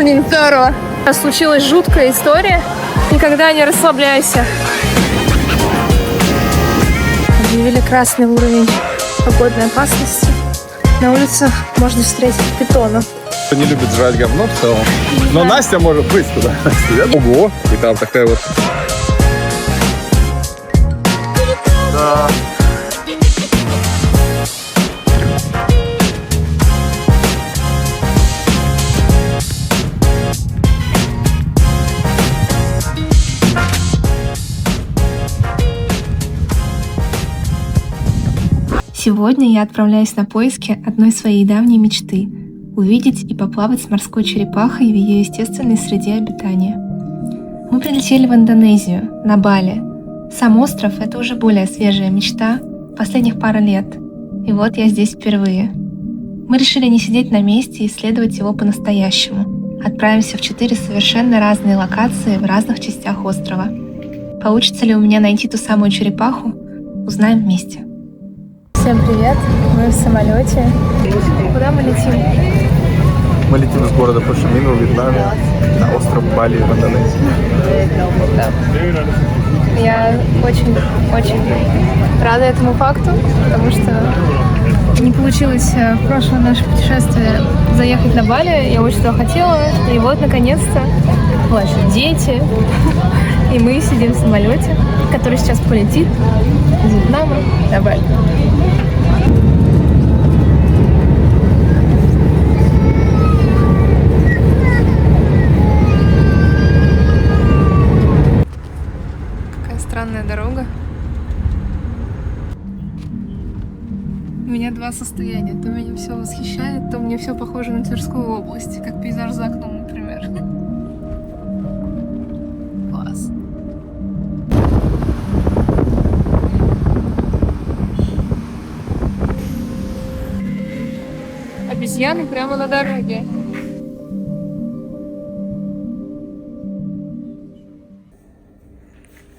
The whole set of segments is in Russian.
Очень здорово. Случилась жуткая история. Никогда не расслабляйся. Объявили красный уровень погодной опасности. На улицах можно встретить питонов. Не любит жрать говно в целом. Но Настя может быть туда. Ого! И там такая вот... Да. Сегодня я отправляюсь на поиски одной своей давней мечты – увидеть и поплавать с морской черепахой в ее естественной среде обитания. Мы прилетели в Индонезию, на Бали. Сам остров – это уже более свежая мечта последних пару лет. И вот я здесь впервые. Мы решили не сидеть на месте и исследовать его по-настоящему. Отправимся в 4 совершенно разные локации в разных частях острова. Получится ли у меня найти ту самую черепаху, узнаем вместе. Всем привет, мы в самолете. Куда мы летим? Мы летим из города Хошимин в Вьетнаме на остров Бали в Индонезии. Да. Я очень рада этому факту, потому что не получилось в прошлое наше путешествие заехать на Бали. Я очень этого хотела, и вот наконец-то ваши дети. И мы сидим в самолете, который сейчас полетит из Вьетнама на Бали. Какая странная дорога. У меня два состояния. То меня все восхищает, то мне все похоже на Тверскую область, как пейзаж за окном, например. Класс. Обезьяны прямо на дороге.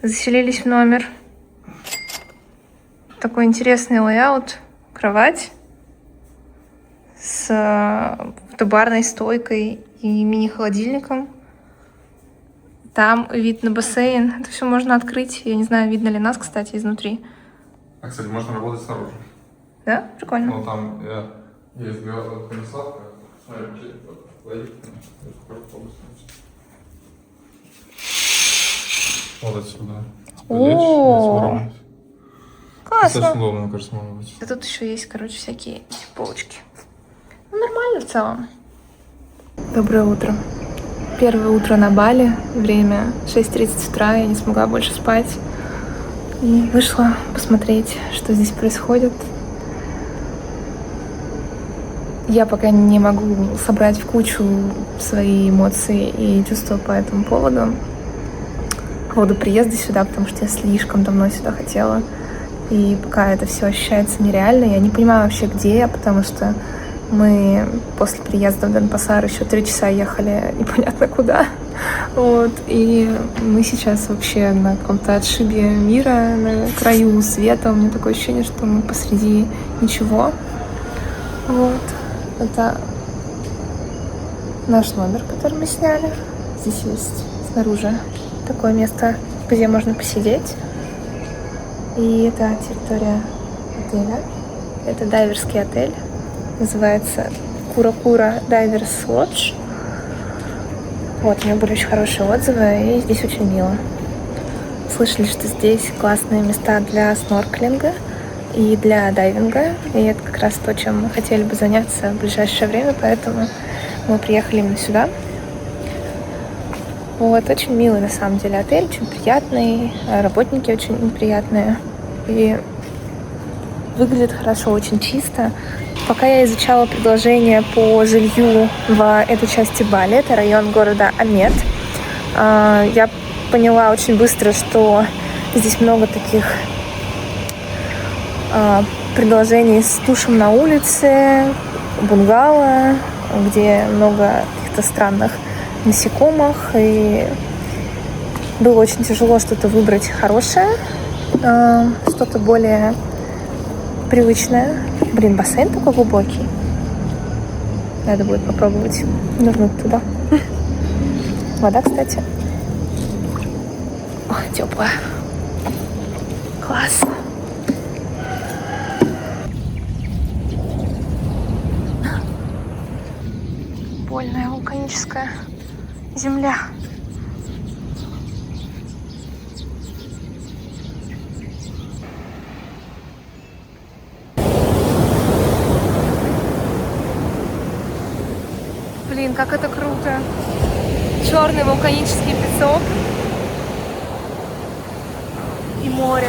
Заселились в номер. Такой интересный лейаут. Кровать с барной стойкой и мини-холодильником. Там вид на бассейн. Это все можно открыть. Я не знаю, видно ли нас, кстати, изнутри. А, кстати, можно работать снаружи. Да? Прикольно. Ну, там есть Станиславка. Вот отсюда. О, классно. Достаточно удобно, мне кажется, может быть. А тут еще есть, короче, всякие полочки. Ну, нормально в целом. Доброе утро. Первое утро на Бали. Время 6:30 утра. Я не смогла больше спать. И вышла посмотреть, что здесь происходит. Я пока не могу собрать в кучу свои эмоции и чувства по этому поводу. По поводу приезда сюда, потому что я слишком давно сюда хотела. И пока это все ощущается нереально, я не понимаю вообще, где я, потому что мы после приезда в Денпасар еще 3 часа ехали непонятно куда. Вот. И мы сейчас вообще на каком-то отшибе мира, на краю света. У меня такое ощущение, что мы посреди ничего. Вот. Это наш номер, который мы сняли. Здесь есть снаружи такое место, где можно посидеть. И это территория отеля. Это дайверский отель. Называется Кура-Кура Дайверс Лодж. Вот, у меня были очень хорошие отзывы, и здесь очень мило. Слышали, что здесь классные места для снорклинга и для дайвинга. И это как раз то, чем мы хотели бы заняться в ближайшее время, поэтому мы приехали именно сюда. Вот, очень милый на самом деле отель, очень приятный, работники очень приятные. И выглядит хорошо, очень чисто. Пока я изучала предложения по жилью в этой части Бали, это район города Амет, я поняла очень быстро, что здесь много таких предложений с душем на улице, бунгало, где много каких-то странных насекомых, и было очень тяжело что-то выбрать хорошее, что-то более привычное. Блин, бассейн такой глубокий. Надо будет попробовать нырнуть туда. Вода, кстати. Ой, теплая. Классно. Вольная вулканическая земля. Блин, как это круто. Черный вулканический песок и море.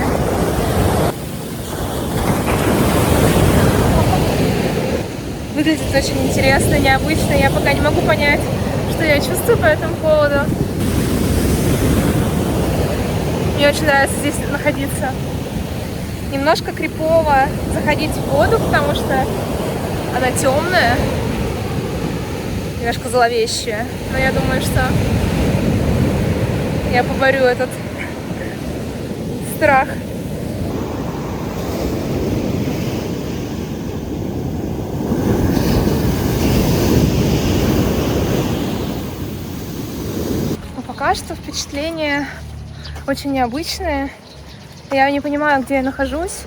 Выглядит очень интересно, необычно. Я пока не могу понять, что я чувствую по этому поводу. Мне очень нравится здесь находиться. Немножко крипово заходить в воду, потому что она темная, немножко зловещая. Но я думаю, что я поборю этот страх. Пока что впечатления очень необычные. Я не понимаю, где я нахожусь.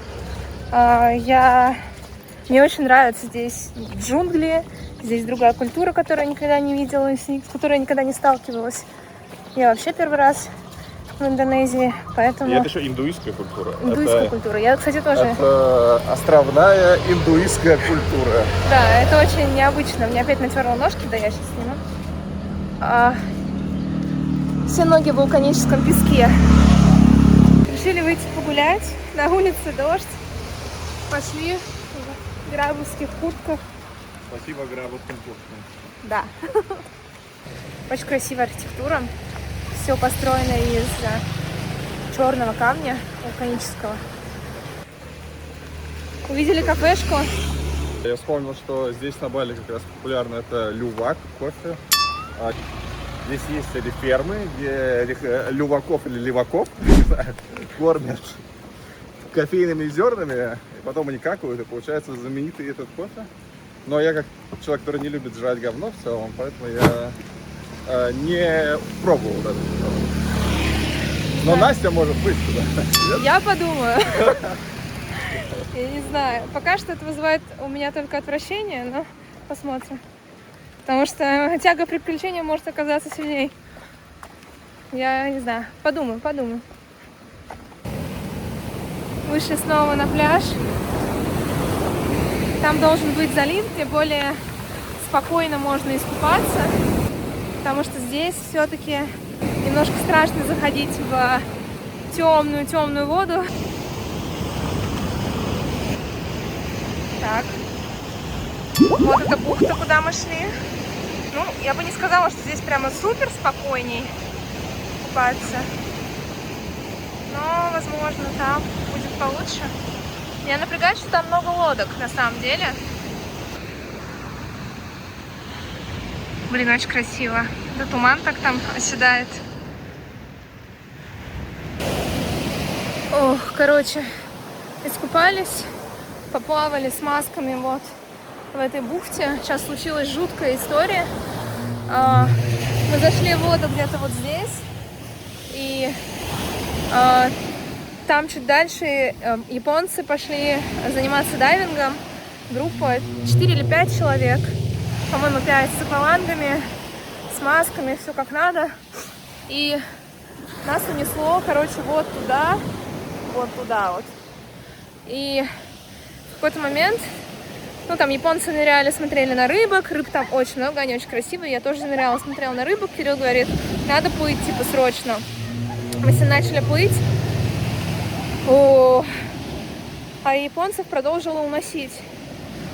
Мне очень нравится здесь джунгли. Здесь другая культура, которую я никогда не видела, с которой я никогда не сталкивалась. Я вообще первый раз в Индонезии, поэтому... И это еще индуистская культура. Индуистская культура. Я, кстати, тоже... Это островная индуистская культура. Да, это очень необычно. Мне опять натерла ножки, да я сейчас сниму. Все ноги в вулканическом песке. Решили выйти погулять. На улице дождь. Пошли в грабовских куртках. Спасибо грабовским курткам. Да. Очень красивая архитектура. Все построено из черного камня вулканического. Увидели кафешку. Я вспомнил, что здесь на Бали как раз популярно это лювак, кофе. Здесь есть эти фермы, где этих люваков или леваков, не знаю, кормят кофейными зернами, и потом они какают, и получается знаменитый этот кофе. Но я как человек, который не любит жрать говно в целом, поэтому я не пробовал даже. Но да. Настя может быть туда. Я подумаю. Я не знаю. Пока что это вызывает у меня только отвращение, но посмотрим. Потому что тяга при приключении может оказаться сильней. Я не знаю. Подумаю. Вышли снова на пляж. Там должен быть залив, где более спокойно можно искупаться. Потому что здесь все-таки немножко страшно заходить в темную воду. Так. Вот эта бухта, куда мы шли. Ну, я бы не сказала, что здесь прямо супер спокойней купаться. Но, возможно, там будет получше. Меня напрягает, что там много лодок, на самом деле. Блин, очень красиво. Да туман так там оседает. Ох, короче, искупались, поплавали с масками вот в этой бухте. Сейчас случилась жуткая история. Мы зашли в воду где-то вот здесь. И там чуть дальше японцы пошли заниматься дайвингом. Группа 4 или 5 человек. По-моему, 5 с аквалангами, с масками, все как надо. И нас унесло, короче, вот туда вот. И в какой-то момент, ну, там японцы ныряли, смотрели на рыбок. Рыб там очень много, они очень красивые. Я тоже ныряла, смотрела на рыбок. Кирилл говорит, надо плыть, типа, срочно. Мы с ним начали плыть. А японцев продолжило уносить.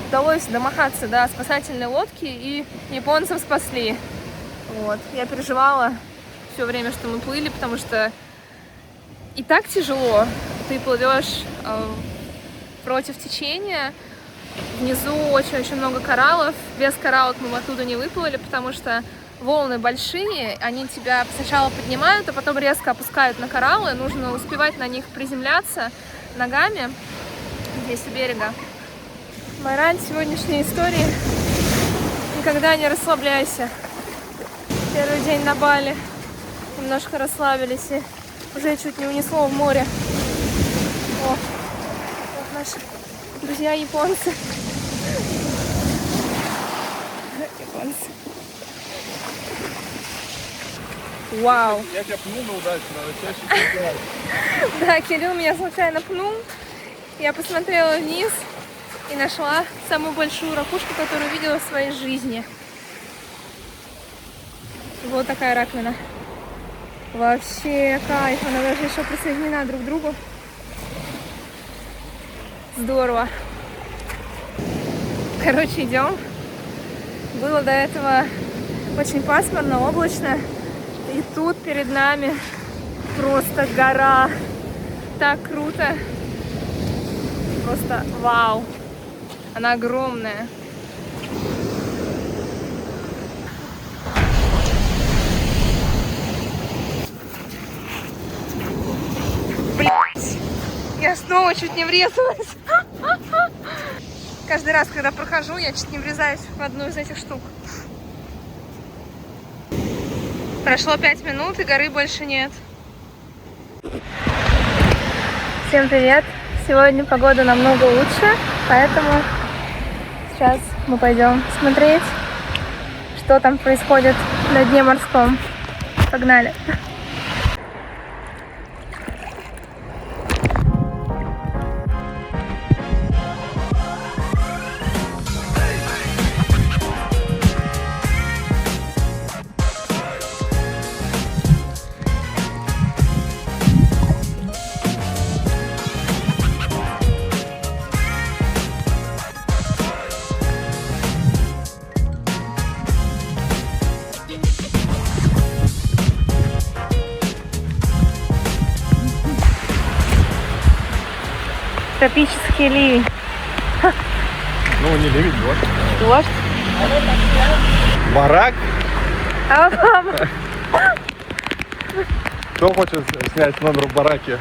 Удалось домахаться до спасательной лодки, и японцев спасли. Вот. Я переживала все время, что мы плыли, потому что и так тяжело. Ты плывешь против течения. Внизу очень-очень много кораллов. Без кораллов мы оттуда не выплыли, потому что волны большие, они тебя сначала поднимают, а потом резко опускают на кораллы. Нужно успевать на них приземляться ногами здесь у берега. Мораль сегодняшней истории: Никогда не расслабляйся. Первый день на Бали. Немножко расслабились и уже чуть не унесло в море. О, вот наши друзья японцы. Японцы. Вау. Я тебя пнул на удачу, надо чаще пинать. Да, Кирилл меня случайно пнул. Я посмотрела вниз и нашла самую большую ракушку, которую видела в своей жизни. Вот такая раковина. Вообще кайф, она даже еще присоединена друг к другу. Здорово. Короче, идем. Было до этого очень пасмурно, облачно. И тут перед нами просто гора. Так круто. Просто вау. Она огромная. Блять. Я снова чуть не врезалась. Каждый раз, когда прохожу, я чуть не врезаюсь в одну из этих штук. Прошло 5 минут, и горы больше нет. Всем привет! Сегодня погода намного лучше, поэтому сейчас мы пойдем смотреть, что там происходит на дне морском. Погнали! Тропический ливень. Ну, не ливень, дождь. Дождь. Барак. А мама. Кто хочет снять номер в бараке?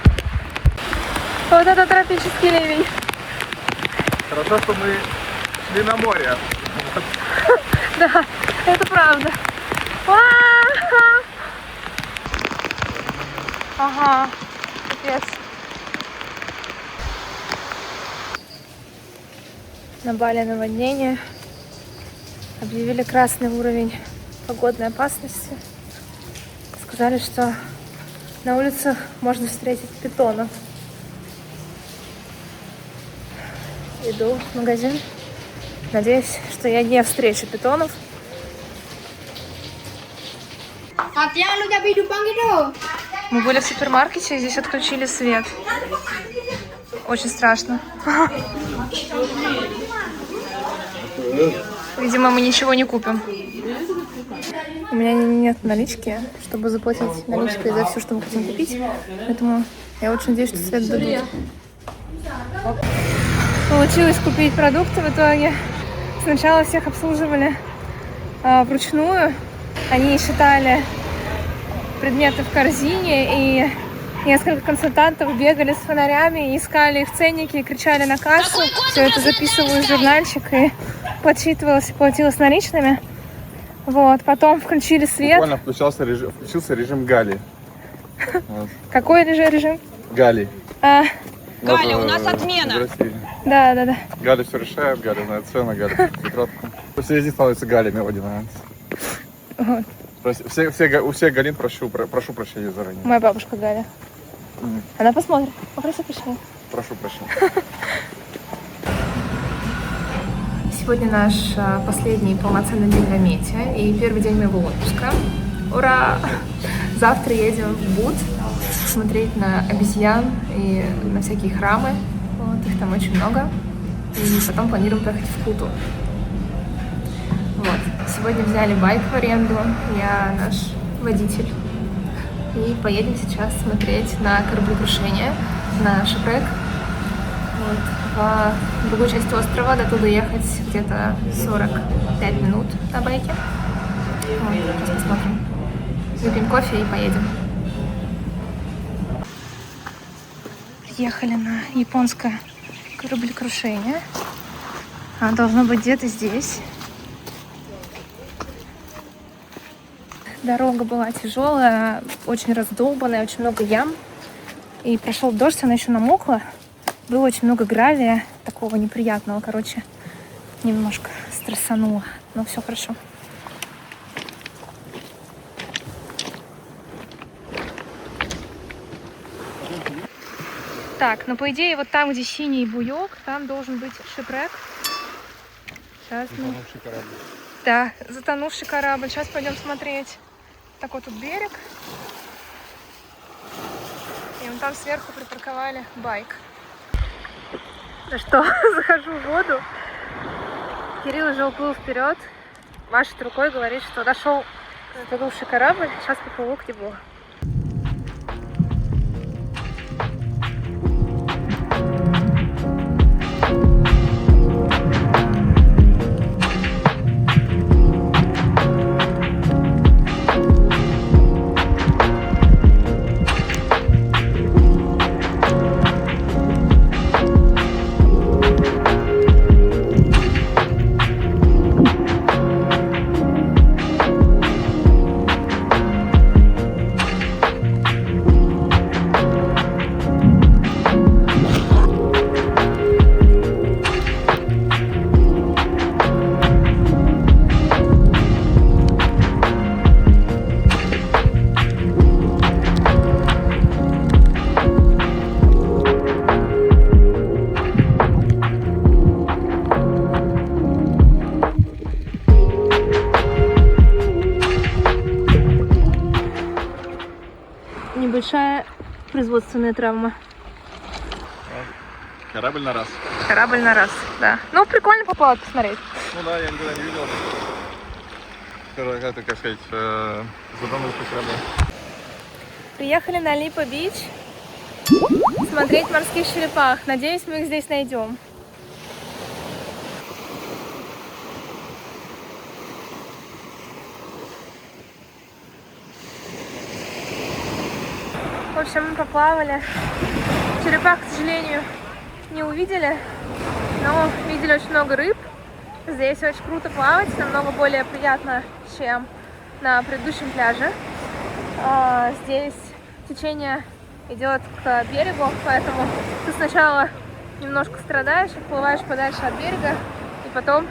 Вот это тропический ливень. Хорошо, что мы шли на море. Да, это правда. Ага, капец. На Бали наводнение. Объявили красный уровень погодной опасности. Сказали, что на улицах можно встретить питонов. Иду в магазин. Надеюсь, что я не встречу питонов. Мы были в супермаркете, и здесь отключили свет. Очень страшно. Видимо, мы ничего не купим. У меня нет налички, чтобы заплатить наличкой за все, что мы хотим купить. Поэтому я очень надеюсь, что свет дадут. Получилось купить продукты в итоге. Сначала всех обслуживали вручную. Они считали предметы в корзине, и несколько консультантов бегали с фонарями, искали их ценники и кричали на кассу. Все это записывалось в журнальчик и подсчитывалось и платилось наличными. Вот, потом включили свет. Буквально включился режим Гали. Вот. Какой режим? Гали. Галя, у нас отмена. Да. Галя все решает, Галя знает цены, Галя прикратку. Все из них становятся Галями в один момент. Вот. У всех Галин прошу прощения заранее. Моя бабушка Галя. Она посмотрит. Попроси прощения. Прошу прощения. Сегодня наш последний полноценный день в Омете и первый день моего отпуска. Ура! Завтра едем в Буд смотреть на обезьян и на всякие храмы. Вот, их там очень много. И потом планируем поехать в Куту. Вот. Сегодня взяли байк в аренду. Я наш водитель. И поедем сейчас смотреть на кораблекрушение, на шипрек. Вот. В другую часть острова, до туда ехать где-то 45 минут на байке. Вот, сейчас посмотрим. Выпьем кофе и поедем. Приехали на японское кораблекрушение. Оно должно быть где-то здесь. Дорога была тяжелая, очень раздолбанная, очень много ям. И прошел дождь, она еще намокла. Было очень много гравия, такого неприятного. Короче, немножко стрессануло, но все хорошо. Так, ну по идее вот там, где синий буёк, там должен быть шипрек. Сейчас мы... Затонувший корабль. Да, затонувший корабль. Сейчас пойдем смотреть. Так вот тут берег. И вон там сверху припарковали байк. Ну что, захожу в воду. Кирилл уже уплыл вперед. Машет рукой, говорит, что дошел затонувший корабль. Сейчас поплыву к нему. Небольшая производственная травма. Корабль на раз. Корабль на раз, да. Ну, прикольно поплавать, посмотреть. Ну да, я никогда не видел. Это, как сказать, затонувший корабль. Приехали на Липа-Бич смотреть морских черепах. Надеюсь, мы их здесь найдем. В общем, мы поплавали. Черепах, к сожалению, не увидели, но видели очень много рыб. Здесь очень круто плавать, намного более приятно, чем на предыдущем пляже. Здесь течение идет к берегу, поэтому ты сначала немножко страдаешь, отплываешь подальше от берега, и потом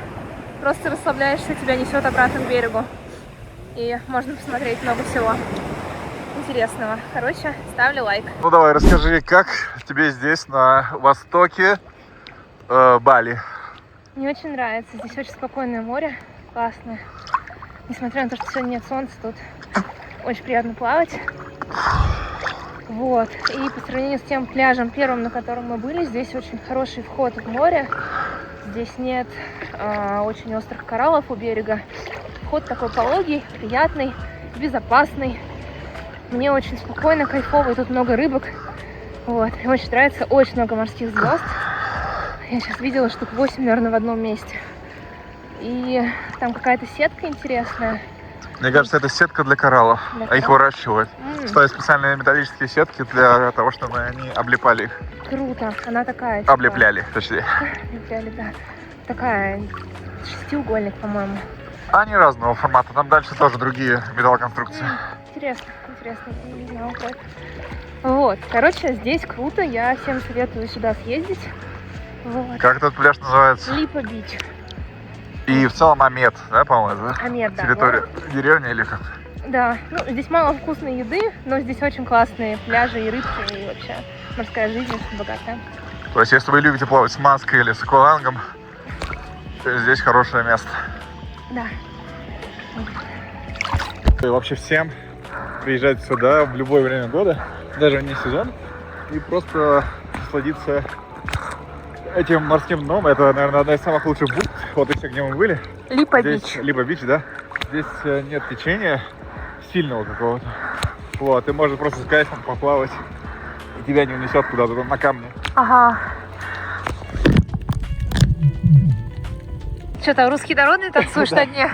просто расслабляешься, тебя несет обратно к берегу. И можно посмотреть много всего интересного. Короче, ставлю лайк. Ну давай, расскажи, как тебе здесь на востоке Бали? Мне очень нравится. Здесь очень спокойное море, классное. Несмотря на то, что сегодня нет солнца, тут очень приятно плавать. Вот. И по сравнению с тем пляжем первым, на котором мы были, здесь очень хороший вход в море. Здесь нет очень острых кораллов у берега. Вход такой пологий, приятный, безопасный. Мне очень спокойно, кайфово, и тут много рыбок. Вот. Мне очень нравится, очень много морских звезд. Я сейчас видела штук 8, наверное, в одном месте. И там какая-то сетка интересная. Мне кажется, это сетка для кораллов, а их выращивают. Ставят специальные металлические сетки для того, чтобы они облипали их. Круто, она такая. Типа... Облепляли, точнее. Облепляли, да. Такая, шестиугольник, по-моему. Они разного формата, там дальше тоже другие металлоконструкции. Интересно, интересно, не знала про это. Вот, короче, здесь круто, я всем советую сюда съездить. Вот. Как этот пляж называется? Липа-Бич. И в целом Амед, да, по-моему, да? Амед, да. Территория, деревня или как? Да, ну здесь мало вкусной еды, но здесь очень классные пляжи и рыбки, и вообще морская жизнь очень богатая. То есть, если вы любите плавать с маской или с аквалангом, то здесь хорошее место. Да. И вообще всем приезжать сюда в любое время года, даже вне сезон, и просто насладиться этим морским дном. Это, наверное, одна из самых лучших бухт, вот из всех, где мы были. Липа-Бич. Липа-Бич, да. Здесь нет течения сильного какого-то. Вот, и можно просто с кайфом поплавать, и тебя не унесет куда-то там на камне. Ага. Что там, русские народные танцуешь на дне?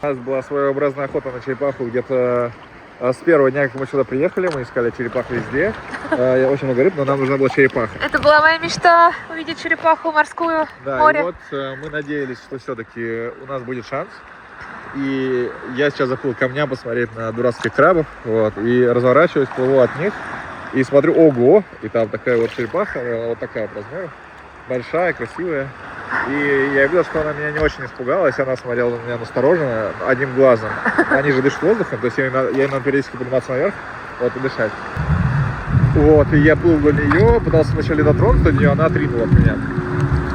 У нас была своеобразная охота на черепаху где-то с первого дня, как мы сюда приехали. Мы искали черепах везде. Очень много рыб, но нам нужна была черепаха. Это была моя мечта, увидеть черепаху морскую в Да, море. и вот мы надеялись, что все-таки у нас будет шанс. И я сейчас заплыл к камням посмотреть на дурацких крабов. Вот, и разворачиваюсь, плыву от них. И смотрю, ого! И там такая вот черепаха, вот такая вот размер. Большая, красивая. И я видел, что она меня не очень испугалась. Она смотрела на меня настороженно, одним глазом. Они же дышат воздухом, то есть я надо периодически подниматься наверх, вот, и дышать. Вот, и я плыл вдоль нее, пытался вначале дотронуться до нее, она отринула от меня.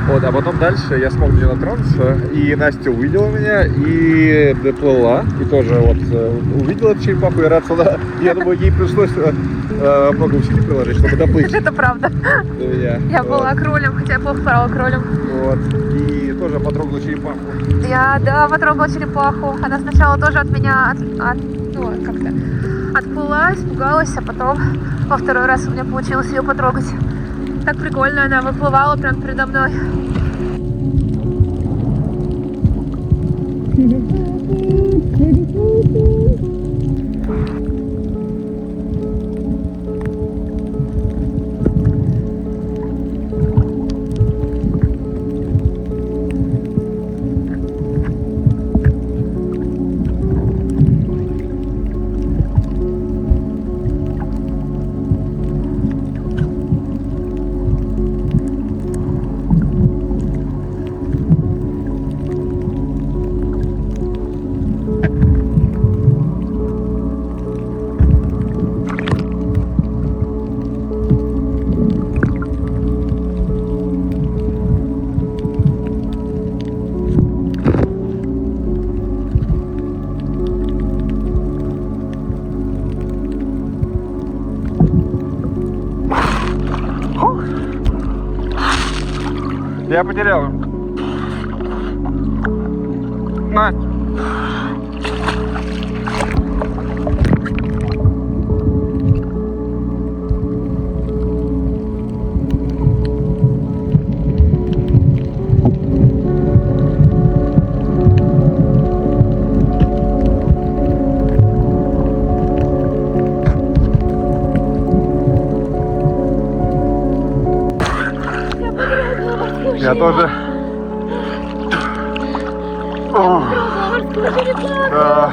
Вот, а потом дальше я смог до нее дотронуться, и Настя увидела меня и доплыла, и тоже вот увидела эту черепаху, и рад, что я думаю, ей пришлось много усилий приложить, чтобы доплыть. Это правда. Я была кролем, хотя я плохо плавала кролем. Вот, и тоже потрогала черепаху. Я потрогала черепаху. Она сначала тоже от меня отплыла, испугалась, а потом во второй раз у меня получилось ее потрогать. Так прикольно, она выплывала прямо передо мной. Я потерял его. Настя. Я тоже. Да.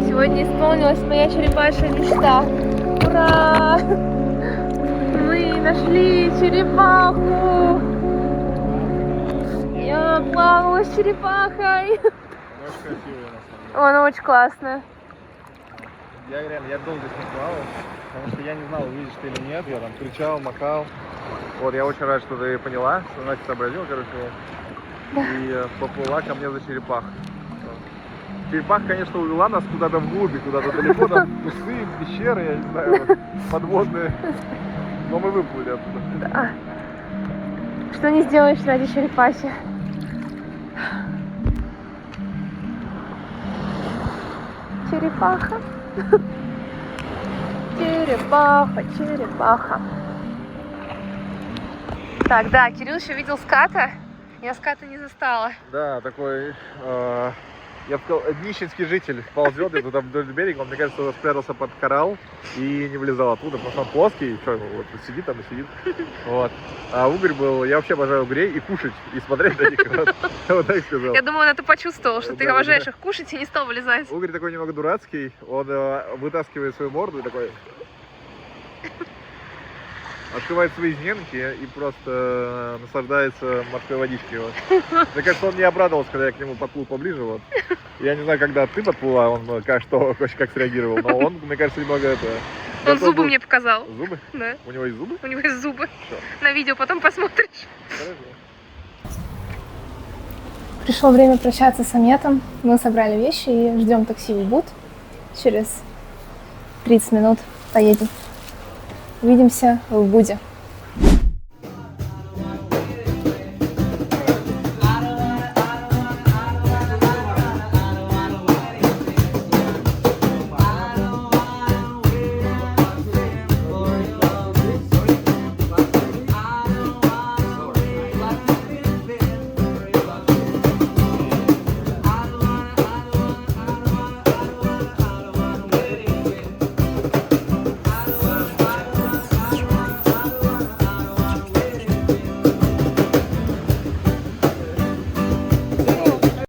Сегодня исполнилась моя черепашья мечта. Ура! Мы нашли черепаху! Я плавала с черепахой. Очень красивая, на самом деле. Она очень классная. Я долго с ней плавал, потому что я не знал, увидишь ты или нет. Я там кричал, макал. Вот, я очень рад, что ты поняла, что Настя сообразила, короче. Да. И поплыла ко мне за черепах. Черепаха, конечно, увела нас куда-то вглубь, куда-то далеко, там кусты, пещеры, я не знаю, вот, подводные. Но мы выплыли оттуда. Да. Что не сделаешь ради черепахи? Черепаха. Черепаха, черепаха. Так, да, Кирилл еще видел ската. Я ската не застала. Да, такой, я бы сказал, нищенский житель ползет где-то там вдоль берега. Он, мне кажется, он спрятался под коралл и не вылезал оттуда, потому что он плоский, что, вот, сидит там и сидит. Вот. А угорь был, я вообще обожаю угрей и кушать, и смотреть на них. Вот так сказал. Я думаю, он это почувствовал, что ты обожаешь их кушать и не стал вылезать. Угорь такой немного дурацкий, он вытаскивает свою морду и такой... Открывает свои изненки и просто наслаждается морской водичкой. Вот. Мне кажется, он не обрадовался, когда я к нему подплыл поближе. Вот. Я не знаю, когда ты подплыла, он как среагировал, но он, мне кажется, немного это... Он зубы мне показал. Зубы? Да. У него есть зубы? У него есть зубы. Что? На видео потом посмотришь. Хорошо. Пришло время прощаться с Аметом. Мы собрали вещи и ждем такси в Убуд. Через 30 минут поедем. Увидимся в Убуде.